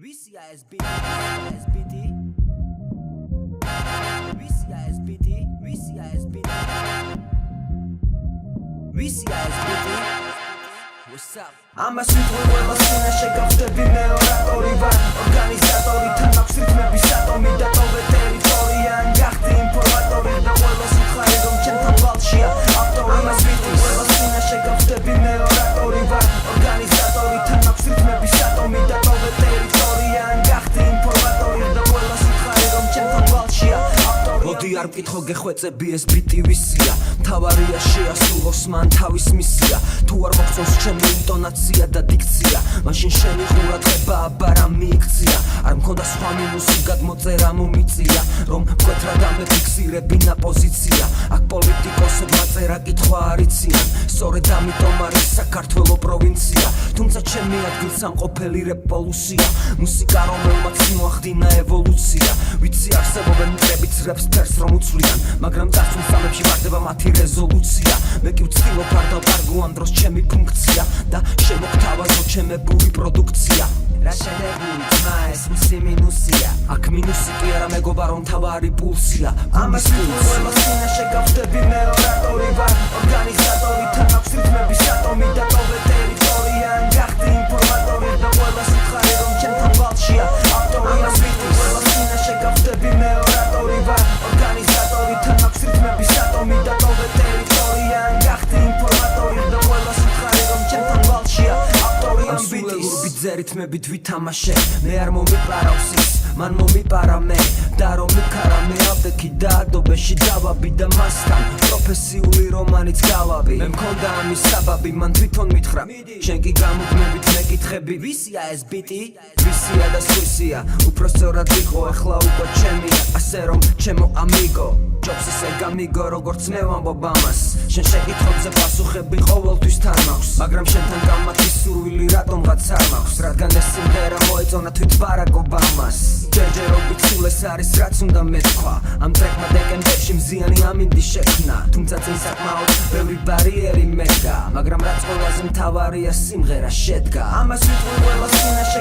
VCISBT What's up? I'm a super well shake off the oratori var organizatori თან აქვს რითმების ატომი და ტოვე ტერიტორია გახდი ინფორმატორი და ყველა სითხარი რომ ჩემთან ვალშია ავტორი I'm a super well shake off the oratori var organizatori თან აქვს რითმების ატომი და ტოვე ტერიტორია გახდი ინფორმატორი და ყველა სითხარი რომ ჩემთან ვალშია მოდი არ მკითხო გეხვეწები ეს ბიტი ვისია თავარია შეასრულოს მან თავის მისია თუ არ მოგწონს ჩემი ინტონაცია და დიქცია მაშინ შენი ყურადღება აბარა მიიქცია არ მქონდა სხვა მინუსი გადმოწერა მომიწია რომ მკვეთრად დამეფიქსირებინა პოზიცია აქ პოლიტიკოსებმა წერა კითხვა არ იციან სწორედ ამიტომ არის საქართველო პროვინცია თუმცა ჩემი ადგილ სამყოფელი რეპოლუცია მუსიკა რომელმაც მოახდინა ევოლუცია ვიცი არსებობენ მტრებიც რეპს ფერს რომ უცვლიან მაგრამ წარსულ სამებში ვარდება მათი რეზოლუცია მე კი ვცდილობ არ დავკარგო ამ დროს ჩემი ფუნქცია და შემოგთავაზო ჩემებული პროდუქცია რა შენებული ძმა ეს მისი მინუსია აქ მინუსი კი არა მეგობა რომ თავარი პულსია ამას ყველა სინაშე გავხდები მე ორატორი ვარ ორგანიზატორი თან აქვს რითმების ატომი და ტოვე ტერიტორია გახდი ინფორმატორი და ყველა სითხარი რომ ჩემთან ვალშია ავტორი ამას ყველა სინაშე გავხდები მე ორატორი ვარ ორგანიზატორი თან აქვს რითმების ატომი და ტოვე ტერიტორია გახდი ინფორმატორი და ყველა სითხარი რომ ჩემთან ვალშია ავტორი ამ ბიტის ბიძერითმებით ვითამაშე მე არ მომიპარავს ის მან მომიპარა მე და რომ მიქარა მე ავდექი და ადობეში დავაბი და მასთან პროფესიული რომანიც გავაბი მე მქონდა ამის საბაბი მან თვითონ მითხრა შენ კი გამუდმებით მეკითხები ვისია ეს ბიტი ვისია და სვისია უпроსწორად იყო ახლა უკვე ჩემია ასე რომ ჩემო ამიგო ჯობს ისე გამიგო როგორც მე ვამბობ ამას შენ შეკითხვებზე პასუხები ყოველთვის თან მაქვს მაგრამ შენთან გამათის სურვილი რატომღაც არ მაქვს რადგან ეს სიმღერა მოეწონა თვით ბარაკ ობამას ჯერჯერობით სულ ეს არის რაც უნდა მეთქვა ამ ტრეკმა დეკემბერში მზიანი ამინდი შექმნა თუმცა წინ საკმაოდ ბევრი ბარიერი მედგა მაგრამ რაც ყველაზე მთავარია სიმღერა შედგა ამას ვიტყვი ყველა სინაშე